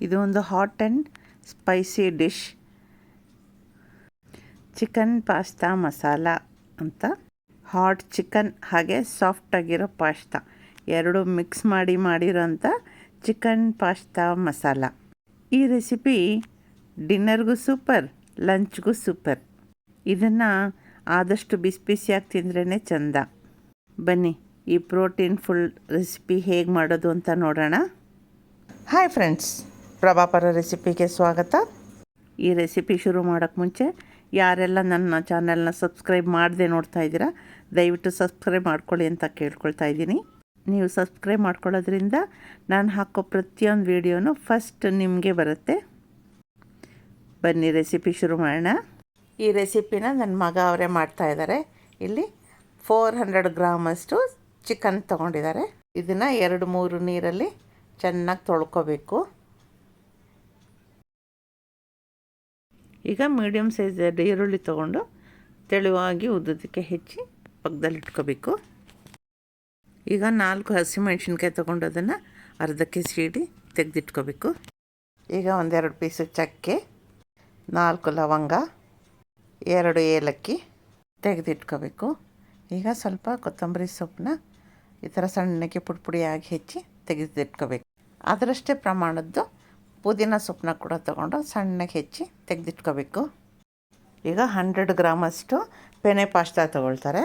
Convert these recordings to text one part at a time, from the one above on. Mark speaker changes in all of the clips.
Speaker 1: ಇದು ಒಂದು hot and spicy dish, chicken pasta masala ಅಂತ. ಹಾಟ್ ಚಿಕನ್ ಹಾಗೆ ಸಾಫ್ಟಾಗಿರೋ ಪಾಸ್ತಾ ಎರಡು ಮಿಕ್ಸ್ ಮಾಡಿರೋಂಥ ಚಿಕನ್ ಪಾಸ್ತಾ ಮಸಾಲ. ಈ ರೆಸಿಪಿ ಡಿನ್ನರ್ಗೂ ಸೂಪರ್, ಲಂಚ್ಗೂ ಸೂಪರ್. ಇದನ್ನು ಆದಷ್ಟು ಬಿಸಿ ಬಿಸಿಯಾಗಿ ತಿಂದ್ರೇ ಚೆಂದ. ಬನ್ನಿ ಈ ಪ್ರೋಟೀನ್ ಫುಲ್ ರೆಸಿಪಿ ಹೇಗೆ ಮಾಡೋದು ಅಂತ ನೋಡೋಣ. ಹಾಯ್ ಫ್ರೆಂಡ್ಸ್, ಪ್ರಭಾಪರ ರೆಸಿಪಿಗೆ ಸ್ವಾಗತ. ಈ ರೆಸಿಪಿ ಶುರು ಮಾಡೋಕ್ಕೆ ಮುಂಚೆ ಯಾರೆಲ್ಲ ನನ್ನ ಚಾನಲ್ನ ಸಬ್ಸ್ಕ್ರೈಬ್ ಮಾಡದೆ ನೋಡ್ತಾ ಇದ್ದೀರಾ, ದಯವಿಟ್ಟು ಸಬ್ಸ್ಕ್ರೈಬ್ ಮಾಡ್ಕೊಳ್ಳಿ ಅಂತ ಕೇಳ್ಕೊಳ್ತಾ ಇದ್ದೀನಿ. ನೀವು ಸಬ್ಸ್ಕ್ರೈಬ್ ಮಾಡ್ಕೊಳ್ಳೋದ್ರಿಂದ ನಾನು ಹಾಕೋ ಪ್ರತಿಯೊಂದು ವೀಡಿಯೋನು ಫಸ್ಟ್ ನಿಮಗೆ ಬರುತ್ತೆ. ಬನ್ನಿ ರೆಸಿಪಿ ಶುರು ಮಾಡೋಣ. ಈ ರೆಸಿಪಿನ ನನ್ನ ಮಗ ಅವರೇ ಮಾಡ್ತಾಯಿದ್ದಾರೆ. ಇಲ್ಲಿ 400 ಗ್ರಾಮಷ್ಟು ಚಿಕನ್ ತೊಗೊಂಡಿದ್ದಾರೆ. ಇದನ್ನು 2-3 ನೀರಲ್ಲಿ ಚೆನ್ನಾಗಿ ತೊಳ್ಕೊಬೇಕು. ಈಗ ಮೀಡಿಯಮ್ ಸೈಜ್ ಈರುಳ್ಳಿ ತೊಗೊಂಡು ತೆಳುವಾಗಿ ಉದ್ದಕ್ಕೆ ಹೆಚ್ಚಿ ಪಕ್ಕದಲ್ಲಿ ಇಟ್ಕೋಬೇಕು. ಈಗ 4 ಹಸಿಮೆಣ್ಸಿನ್ಕಾಯಿ ತೊಗೊಂಡು ಅದನ್ನು ಅರ್ಧಕ್ಕೆ ಸೀಡಿ ತೆಗೆದಿಟ್ಕೋಬೇಕು. ಈಗ 1-2 ಪೀಸು ಚಕ್ಕೆ, 4 ಲವಂಗ, 2 ಏಲಕ್ಕಿ ತೆಗೆದಿಟ್ಕೋಬೇಕು. ಈಗ ಸ್ವಲ್ಪ ಕೊತ್ತಂಬರಿ ಸೊಪ್ಪನ್ನ ಈ ಥರ ಸಣ್ಣಕ್ಕೆ ಪುಡಿಯಾಗಿ ಹೆಚ್ಚಿ ತೆಗೆದಿಟ್ಕೋಬೇಕು. ಅದರಷ್ಟೇ ಪ್ರಮಾಣದ್ದು ಪುದೀನ ಸೊಪ್ಪನ್ನ ಕೂಡ ತೊಗೊಂಡು ಸಣ್ಣಗೆ ಹೆಚ್ಚಿ ತೆಗೆದಿಟ್ಕೋಬೇಕು. ಈಗ 100 ಗ್ರಾಮಷ್ಟು ಪೆನೆ ಪಾಸ್ತಾ ತೊಗೊಳ್ತಾರೆ.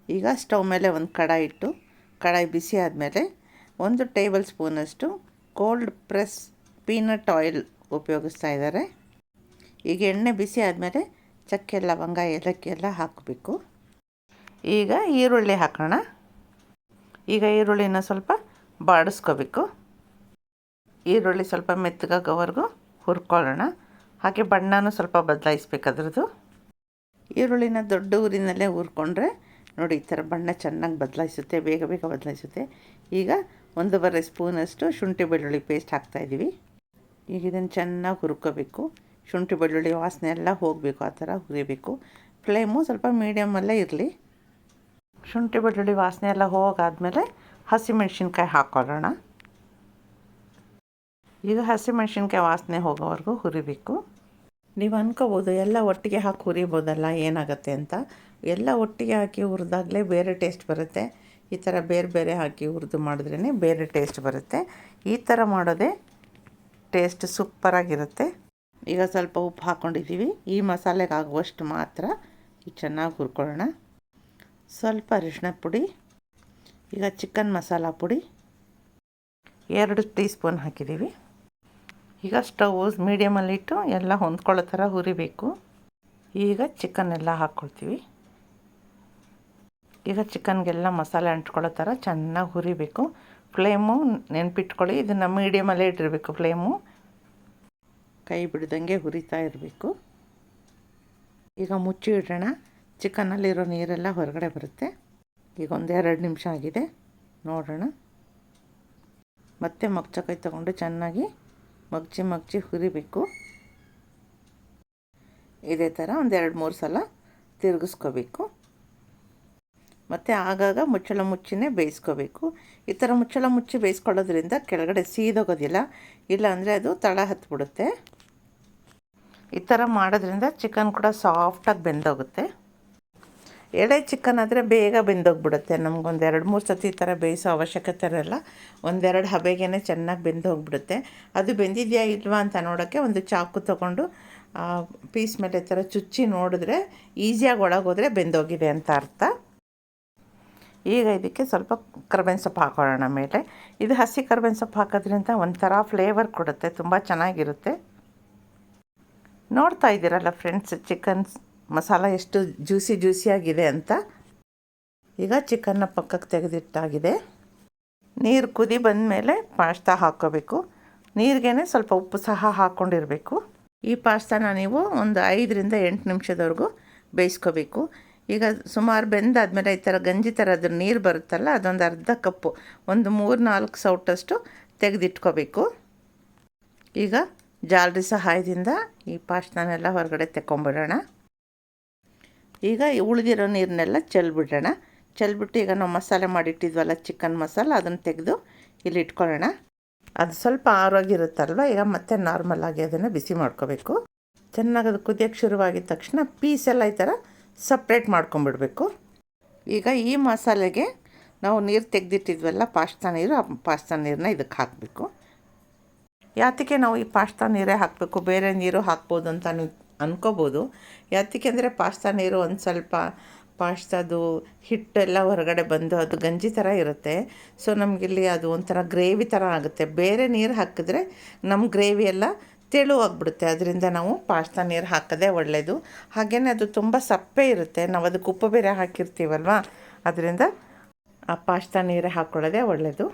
Speaker 1: ಈಗ ಸ್ಟವ್ ಮೇಲೆ ಒಂದು ಕಡಾಯಿ ಇಟ್ಟು, ಕಡಾಯಿ ಬಿಸಿ ಆದಮೇಲೆ 1 ಟೇಬಲ್ ಸ್ಪೂನಷ್ಟು ಕೋಲ್ಡ್ ಪ್ರೆಸ್ ಪೀನಟ್ ಆಯಿಲ್ ಉಪಯೋಗಿಸ್ತಾ ಇದ್ದಾರೆ. ಈಗ ಎಣ್ಣೆ ಬಿಸಿ ಆದಮೇಲೆ ಚಕ್ಕೆ, ಲವಂಗ, ಏಲಕ್ಕಿ ಎಲ್ಲ ಹಾಕಬೇಕು. ಈಗ ಈರುಳ್ಳಿ ಹಾಕೋಣ. ಈಗ ಈರುಳ್ಳಿನ ಸ್ವಲ್ಪ ಬಾಡಿಸ್ಕೋಬೇಕು. ಈರುಳ್ಳಿ ಸ್ವಲ್ಪ ಮೆತ್ತಗಾಗೋವರೆಗೂ ಹುರ್ಕೊಳ್ಳೋಣ. ಹಾಗೆ ಬಣ್ಣನೂ ಸ್ವಲ್ಪ ಬದಲಾಯಿಸ್ಬೇಕು ಅದರದ್ದು. ಈರುಳ್ಳಿನ ದೊಡ್ಡ ಊರಿನಲ್ಲೇ ಹುರ್ಕೊಂಡ್ರೆ ನೋಡಿ ಈ ಥರ ಬಣ್ಣ ಚೆನ್ನಾಗಿ ಬದಲಾಯಿಸುತ್ತೆ, ಬೇಗ ಬೇಗ ಬದಲಾಯಿಸುತ್ತೆ. ಈಗ 1.5 ಸ್ಪೂನಷ್ಟು ಶುಂಠಿ ಬೆಳ್ಳುಳ್ಳಿ ಪೇಸ್ಟ್ ಹಾಕ್ತಾಯಿದ್ದೀವಿ. ಈಗ ಇದನ್ನು ಚೆನ್ನಾಗಿ ಹುರ್ಕೋಬೇಕು. ಶುಂಠಿ ಬೆಳ್ಳುಳ್ಳಿ ವಾಸನೆ ಎಲ್ಲ ಹೋಗಬೇಕು, ಆ ಥರ ಹುರಿಬೇಕು. ಫ್ಲೇಮು ಸ್ವಲ್ಪ ಮೀಡಿಯಮಲ್ಲೇ ಇರಲಿ. ಶುಂಠಿ ಬೆಳ್ಳುಳ್ಳಿ ವಾಸನೆ ಎಲ್ಲ ಹೋಗಾದಮೇಲೆ ಹಸಿಮೆಣ್ಸಿನ್ಕಾಯಿ ಹಾಕ್ಕೊಳ್ಳೋಣ. ಈಗ ಹಸಿಮೆಣ್ಸಿನ್ಕಾಯಿ ವಾಸನೆ ಹೋಗೋವರೆಗೂ ಹುರಿಬೇಕು. ನೀವು ಅಂದ್ಕೋಬೋದು ಎಲ್ಲ ಒಟ್ಟಿಗೆ ಹಾಕಿ ಹುರಿಬೋದಲ್ಲ ಏನಾಗುತ್ತೆ ಅಂತ. ಎಲ್ಲ ಒಟ್ಟಿಗೆ ಹಾಕಿ ಹುರಿದಾಗಲೇ ಬೇರೆ ಟೇಸ್ಟ್ ಬರುತ್ತೆ. ಈ ಥರ ಬೇರೆ ಬೇರೆ ಹಾಕಿ ಹುರಿದು ಮಾಡಿದ್ರೇ ಬೇರೆ ಟೇಸ್ಟ್ ಬರುತ್ತೆ. ಈ ಥರ ಮಾಡೋದೇ ಟೇಸ್ಟ್ ಸೂಪರಾಗಿರುತ್ತೆ. ಈಗ ಸ್ವಲ್ಪ ಉಪ್ಪು ಹಾಕ್ಕೊಂಡಿದ್ದೀವಿ. ಈ ಮಸಾಲೆಗೆ ಆಗುವಷ್ಟು ಮಾತ್ರ ಈಗ ಚೆನ್ನಾಗಿ ಹುರ್ಕೊಳ್ಳೋಣ. ಸ್ವಲ್ಪ ಅರಿಶಿಣ ಪುಡಿ, ಈಗ ಚಿಕನ್ ಮಸಾಲ ಪುಡಿ 2 ಟೀ ಸ್ಪೂನ್ ಹಾಕಿದ್ದೀವಿ. ಈಗ ಸ್ಟವ್ ಮೀಡಿಯಮಲ್ಲಿಟ್ಟು ಎಲ್ಲ ಹೊಂದ್ಕೊಳ್ಳೋ ಥರ ಹುರಿಬೇಕು. ಈಗ ಚಿಕನ್ ಎಲ್ಲ ಹಾಕ್ಕೊಳ್ತೀವಿ. ಈಗ ಚಿಕನ್ಗೆಲ್ಲ ಮಸಾಲೆ ಅಂಟ್ಕೊಳ್ಳೋ ಥರ ಚೆನ್ನಾಗಿ ಹುರಿಬೇಕು. ಫ್ಲೇಮು ನೆನಪಿಟ್ಕೊಳ್ಳಿ, ಇದನ್ನು ಮೀಡಿಯಮಲ್ಲೇ ಇಟ್ಟಿರಬೇಕು. ಫ್ಲೇಮು ಕೈ ಬಿಡ್ದಂಗೆ ಹುರಿತಾ ಇರಬೇಕು. ಈಗ ಮುಚ್ಚಿ ಇಡೋಣ. ಚಿಕನ್ನಲ್ಲಿರೋ ನೀರೆಲ್ಲ ಹೊರಗಡೆ ಬರುತ್ತೆ. ಈಗ 1-2 ನಿಮಿಷ ಆಗಿದೆ, ನೋಡೋಣ. ಮತ್ತೆ ಮಗ್ಚಕಾಯಿ ತೊಗೊಂಡು ಚೆನ್ನಾಗಿ ಮಗ್ಚಿ ಹುರಿಬೇಕು. ಇದೇ ಥರ 1-2-3 ಸಲ ತಿರುಗಿಸ್ಕೋಬೇಕು. ಮತ್ತು ಆಗಾಗ ಮುಚ್ಚಳ ಮುಚ್ಚಿನೇ ಬೇಯಿಸ್ಕೋಬೇಕು. ಈ ಥರ ಮುಚ್ಚಳ ಮುಚ್ಚಿ ಬೇಯಿಸ್ಕೊಳ್ಳೋದ್ರಿಂದ ಕೆಳಗಡೆ ಸೀದೋಗೋದಿಲ್ಲ, ಇಲ್ಲಾಂದರೆ ಅದು ತಳ ಹತ್ಬಿಡುತ್ತೆ. ಈ ಥರ ಮಾಡೋದ್ರಿಂದ ಚಿಕನ್ ಕೂಡ ಸಾಫ್ಟಾಗಿ ಬೆಂದೋಗುತ್ತೆ. ಎಳೆ ಚಿಕನ್ ಆದರೆ ಬೇಗ ಬೆಂದೋಗ್ಬಿಡುತ್ತೆ. ನಮಗೊಂದು 2-3 ಸತಿ ಈ ಥರ ಬೇಯಿಸೋ ಅವಶ್ಯಕತೆ ಇರಲ್ಲ. 1-2 ಹಬೆಗೇ ಚೆನ್ನಾಗಿ ಬೆಂದೋಗ್ಬಿಡುತ್ತೆ. ಅದು ಬೆಂದಿದೆಯಾ ಇಲ್ವಾ ಅಂತ ನೋಡೋಕ್ಕೆ ಒಂದು ಚಾಕು ತೊಗೊಂಡು ಪೀಸ್ ಮೇಲೆ ಈ ಥರ ಚುಚ್ಚಿ ನೋಡಿದ್ರೆ ಈಸಿಯಾಗಿ ಒಳಗೋದ್ರೆ ಬೆಂದೋಗಿದೆ ಅಂತ ಅರ್ಥ. ಈಗ ಇದಕ್ಕೆ ಸ್ವಲ್ಪ ಕರ್ಬೇವಿನ ಸೊಪ್ಪು ಹಾಕೊಳ್ಳೋಣ ಮೇಲೆ. ಇದು ಹಸಿ ಕರ್ಬೇವಿನ ಸೊಪ್ಪು ಹಾಕೋದ್ರಿಂದ ಒಂಥರ ಫ್ಲೇವರ್ ಕೊಡುತ್ತೆ, ತುಂಬ ಚೆನ್ನಾಗಿರುತ್ತೆ. ನೋಡ್ತಾ ಇದ್ದೀರಲ್ಲ ಫ್ರೆಂಡ್ಸ್, ಚಿಕನ್ ಮಸಾಲ ಎಷ್ಟು ಜ್ಯೂಸಿಯಾಗಿದೆ ಅಂತ. ಈಗ ಚಿಕನ್ನ ಪಕ್ಕಕ್ಕೆ ತೆಗೆದಿಟ್ಟಾಗಿದೆ. ನೀರು ಕುದಿ ಬಂದಮೇಲೆ ಪಾಸ್ತಾ ಹಾಕ್ಕೋಬೇಕು. ನೀರಿಗೇ ಸ್ವಲ್ಪ ಉಪ್ಪು ಸಹ ಹಾಕ್ಕೊಂಡಿರಬೇಕು. ಈ ಪಾಸ್ತಾನ ನೀವು ಒಂದು 5-8 ನಿಮಿಷದವರೆಗೂ ಬೇಯಿಸ್ಕೋಬೇಕು. ಈಗ ಸುಮಾರು ಬೆಂದಾದಮೇಲೆ ಈ ಥರ ಗಂಜಿ ಥರ ಅದ್ರ ನೀರು ಬರುತ್ತಲ್ಲ, ಅದೊಂದು ಅರ್ಧ ಕಪ್ಪು, ಒಂದು 3-4 ಸೌಟಷ್ಟು ತೆಗೆದಿಟ್ಕೋಬೇಕು. ಈಗ ಜಾಲರಿ ಸಹಾಯದಿಂದ ಈ ಪಾಸ್ತಾನೆಲ್ಲ ಹೊರಗಡೆ ತೆಕ್ಕೊಂಬಿಡೋಣ. ಈಗ ಉಳಿದಿರೋ ನೀರನ್ನೆಲ್ಲ ಚೆಲ್ಬಿಟ್ಟು ಈಗ ನಾವು ಮಸಾಲೆ ಮಾಡಿಟ್ಟಿದ್ವಲ್ಲ ಚಿಕನ್ ಮಸಾಲ, ಅದನ್ನು ತೆಗೆದು ಇಲ್ಲಿ ಇಟ್ಕೊಳ್ಳೋಣ. ಅದು ಸ್ವಲ್ಪ ಆರೋಗಿರುತ್ತಲ್ವ, ಈಗ ಮತ್ತೆ ನಾರ್ಮಲಾಗಿ ಅದನ್ನು ಬಿಸಿ ಮಾಡ್ಕೋಬೇಕು. ಚೆನ್ನಾಗಿ ಅದು ಕುದಿಯೋಕ್ಕೆ ಶುರುವಾಗಿದ ತಕ್ಷಣ ಪೀಸೆಲ್ಲ ಈ ಥರ ಸಪ್ರೇಟ್ ಮಾಡ್ಕೊಂಬಿಡ್ಬೇಕು. ಈಗ ಈ ಮಸಾಲೆಗೆ ನಾವು ನೀರು ತೆಗೆದಿಟ್ಟಿದ್ವಲ್ಲ ಪಾಸ್ತಾ ನೀರು, ಆ ಪಾಸ್ತಾ ನೀರನ್ನ ಇದಕ್ಕೆ ಹಾಕಬೇಕು. ಯಾತಕ್ಕೆ ನಾವು ಈ ಪಾಸ್ತಾ ನೀರೇ ಹಾಕಬೇಕು, ಬೇರೆ ನೀರು ಹಾಕ್ಬೋದು ಅಂತ ಅನ್ಕೋಬೋದು. ಯಾತಕ್ಕೆ ಅಂದರೆ ಪಾಸ್ತಾ ನೀರು ಒಂದು ಸ್ವಲ್ಪ ಪಾಸ್ತಾದು ಹಿಟ್ಟೆಲ್ಲ ಹೊರಗಡೆ ಬಂದು ಅದು ಗಂಜಿ ಥರ ಇರುತ್ತೆ. ಸೊ ನಮಗಿಲ್ಲಿ ಅದು ಒಂಥರ ಗ್ರೇವಿ ಥರ ಆಗುತ್ತೆ. ಬೇರೆ ನೀರು ಹಾಕಿದ್ರೆ ನಮ್ಮ ಗ್ರೇವಿ ಎಲ್ಲ ತೆಳುವಾಗ್ಬಿಡುತ್ತೆ. ಅದರಿಂದ ನಾವು ಪಾಸ್ತಾ ನೀರು ಹಾಕೋದೇ ಒಳ್ಳೆಯದು. ಹಾಗೆಯೇ ಅದು ತುಂಬ ಸಪ್ಪೆ ಇರುತ್ತೆ, ನಾವು ಅದಕ್ಕೆ ಉಪ್ಪು ಬೇರೆ ಹಾಕಿರ್ತೀವಲ್ವ, ಅದರಿಂದ ಆ ಪಾಸ್ತಾ ನೀರೇ ಹಾಕ್ಕೊಳ್ಳೋದೇ ಒಳ್ಳೆಯದು.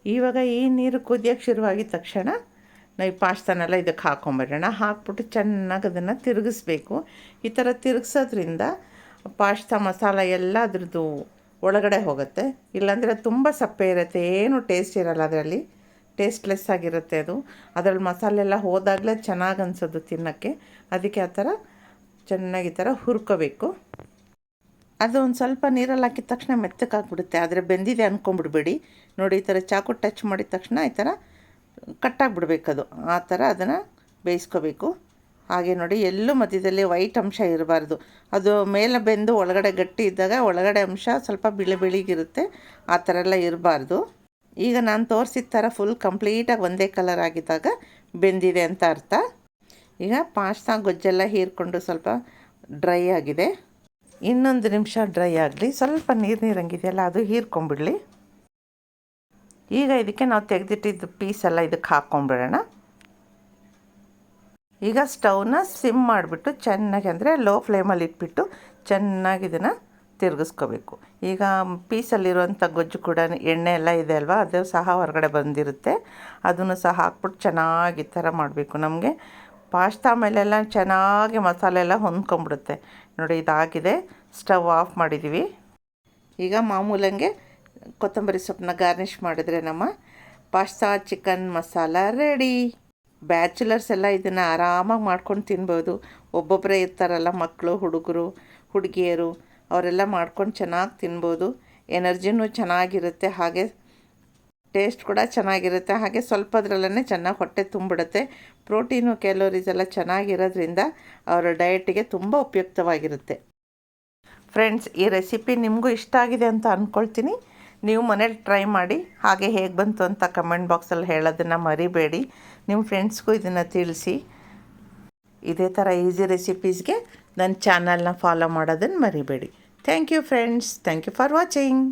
Speaker 1: ಇವಾಗ ಈ ನೀರು ಕುದಿಯೋಕ್ಕೆ ಶುರುವಾಗಿದ ತಕ್ಷಣ ನಾವು ಈ ಪಾಸ್ತಾನೆಲ್ಲ ಇದಕ್ಕೆ ಹಾಕ್ಕೊಂಬಿಡೋಣ. ಹಾಕ್ಬಿಟ್ಟು ಚೆನ್ನಾಗಿ ಅದನ್ನು ತಿರುಗಿಸ್ಬೇಕು. ಈ ಥರ ತಿರುಗಿಸೋದ್ರಿಂದ ಪಾಸ್ತಾ ಮಸಾಲ ಎಲ್ಲ ಅದ್ರದ್ದು ಒಳಗಡೆ ಹೋಗುತ್ತೆ. ಇಲ್ಲಾಂದರೆ ತುಂಬ ಸಪ್ಪೆ ಇರುತ್ತೆ, ಏನು ಟೇಸ್ಟ್ ಇರೋಲ್ಲ ಅದರಲ್ಲಿ, ಟೇಸ್ಟ್ಲೆಸ್ ಆಗಿರುತ್ತೆ ಅದು. ಅದರಲ್ಲಿ ಮಸಾಲೆ ಎಲ್ಲ ಹೋದಾಗಲೇ ಚೆನ್ನಾಗಿ ಅನಿಸೋದು ತಿನ್ನೋಕ್ಕೆ. ಅದಕ್ಕೆ ಆ ಥರ ಚೆನ್ನಾಗಿ ಈ ಥರ ಹುರ್ಕೋಬೇಕು. ಅದು ಒಂದು ಸ್ವಲ್ಪ ನೀರಲ್ಲಿ ಹಾಕಿದ ತಕ್ಷಣ ಮೆತ್ತಗೆ ಹಾಕ್ಬಿಡುತ್ತೆ, ಆದರೆ ಬೆಂದಿದೆ ಅಂದ್ಕೊಂಬಿಡ್ಬೇಡಿ. ನೋಡಿ, ಈ ಥರ ಚಾಕು ಟಚ್ ಮಾಡಿದ ತಕ್ಷಣ ಈ ಥರ ಕಟ್ಟಾಗಿಬಿಡ್ಬೇಕು. ಅದು ಆ ಥರ ಅದನ್ನು ಬೇಯಿಸ್ಕೋಬೇಕು. ಹಾಗೆ ನೋಡಿ, ಎಲ್ಲೂ ಮಧ್ಯದಲ್ಲಿ ವೈಟ್ ಅಂಶ ಇರಬಾರ್ದು. ಅದು ಮೇಲೆ ಬೆಂದು ಒಳಗಡೆ ಗಟ್ಟಿ ಇದ್ದಾಗ ಒಳಗಡೆ ಅಂಶ ಸ್ವಲ್ಪ ಬಿಳಿಗಿರುತ್ತೆ, ಆ ಥರ ಎಲ್ಲ ಇರಬಾರ್ದು. ಈಗ ನಾನು ತೋರಿಸಿದ ಥರ ಫುಲ್ ಕಂಪ್ಲೀಟಾಗಿ ಒಂದೇ ಕಲರ್ ಆಗಿದ್ದಾಗ ಬೆಂದಿದೆ ಅಂತ ಅರ್ಥ. ಈಗ ಪಾಸ್ತಾ ಗೊಜ್ಜೆಲ್ಲ ಹೀರ್ಕೊಂಡು ಸ್ವಲ್ಪ ಡ್ರೈ ಆಗಿದೆ. ಇನ್ನೊಂದು ನಿಮಿಷ ಡ್ರೈ ಆಗಲಿ, ಸ್ವಲ್ಪ ನೀರಂಗಿದೆಯಲ್ಲ ಅದು ಹೀರ್ಕೊಂಬಿಡಲಿ. ಈಗ ಇದಕ್ಕೆ ನಾವು ತೆಗೆದಿಟ್ಟಿದ್ದು ಪೀಸೆಲ್ಲ ಇದಕ್ಕೆ ಹಾಕ್ಕೊಂಬಿಡೋಣ. ಈಗ ಸ್ಟವ್ನ ಸಿಮ್ ಮಾಡಿಬಿಟ್ಟು ಚೆನ್ನಾಗಿ, ಅಂದರೆ ಲೋ ಫ್ಲೇಮಲ್ಲಿ ಇಟ್ಬಿಟ್ಟು ಚೆನ್ನಾಗಿ ಇದನ್ನು ತಿರುಗಿಸ್ಕೋಬೇಕು. ಈಗ ಪೀಸಲ್ಲಿರುವಂಥ ಗೊಜ್ಜು ಕೂಡ ಎಣ್ಣೆ ಎಲ್ಲ ಇದೆ ಅಲ್ವಾ, ಅದು ಸಹ ಹೊರಗಡೆ ಬಂದಿರುತ್ತೆ. ಅದನ್ನು ಸಹ ಹಾಕ್ಬಿಟ್ಟು ಚೆನ್ನಾಗಿ ಈ ಥರ ಮಾಡಬೇಕು. ನಮಗೆ ಪಾಸ್ತಾ ಮೇಲೆಲ್ಲ ಚೆನ್ನಾಗಿ ಮಸಾಲೆ ಎಲ್ಲ ಹೊಂದ್ಕೊಂಬಿಡುತ್ತೆ. ನೋಡಿ, ಇದಾಗಿದೆ. ಸ್ಟವ್ ಆಫ್ ಮಾಡಿದ್ದೀವಿ. ಈಗ ಮಾಮೂಲಂಗೆ ಕೊತ್ತಂಬರಿ ಸೊಪ್ಪನ್ನ ಗಾರ್ನಿಷ್ ಮಾಡಿದ್ರೆ ನಮ್ಮ pasta chicken masala ready. Bachelors ಎಲ್ಲ ಇದನ್ನು ಆರಾಮಾಗಿ ಮಾಡ್ಕೊಂಡು ತಿನ್ಬೋದು. ಒಬ್ಬೊಬ್ಬರೇ ಇರ್ತಾರಲ್ಲ, ಮಕ್ಕಳು, ಹುಡುಗರು, ಹುಡುಗಿಯರು, ಅವರೆಲ್ಲ ಮಾಡ್ಕೊಂಡು ಚೆನ್ನಾಗಿ ತಿನ್ಬೋದು. ಎನರ್ಜಿನೂ ಚೆನ್ನಾಗಿರುತ್ತೆ, ಹಾಗೆ ಟೇಸ್ಟ್ ಕೂಡ ಚೆನ್ನಾಗಿರುತ್ತೆ. ಹಾಗೆ ಸ್ವಲ್ಪದ್ರಲ್ಲೇ ಚೆನ್ನಾಗಿ ಹೊಟ್ಟೆ ತುಂಬಿಡುತ್ತೆ. ಪ್ರೋಟೀನು, ಕ್ಯಾಲೋರೀಸ್ ಎಲ್ಲ ಚೆನ್ನಾಗಿರೋದ್ರಿಂದ ಅವರ ಡಯಟಿಗೆ ತುಂಬ ಉಪಯುಕ್ತವಾಗಿರುತ್ತೆ. ಫ್ರೆಂಡ್ಸ್, ಈ ರೆಸಿಪಿ ನಿಮಗೂ ಇಷ್ಟ ಆಗಿದೆ ಅಂತ ಅಂದ್ಕೊಳ್ತೀನಿ. ನೀವು ಮನೇಲಿ ಟ್ರೈ ಮಾಡಿ, ಹಾಗೆ ಹೇಗೆ ಬಂತು ಅಂತ ಕಮೆಂಟ್ ಬಾಕ್ಸಲ್ಲಿ ಹೇಳೋದನ್ನು ಮರಿಬೇಡಿ. ನಿಮ್ಮ ಫ್ರೆಂಡ್ಸ್ಗೂ ಇದನ್ನು ತಿಳಿಸಿ. ಇದೇ ಥರ ಈಸಿ ರೆಸಿಪೀಸ್ಗೆ ನನ್ನ ಚಾನಲ್ನ ಫಾಲೋ ಮಾಡೋದನ್ನು ಮರಿಬೇಡಿ. Thank you friends, thank you for watching.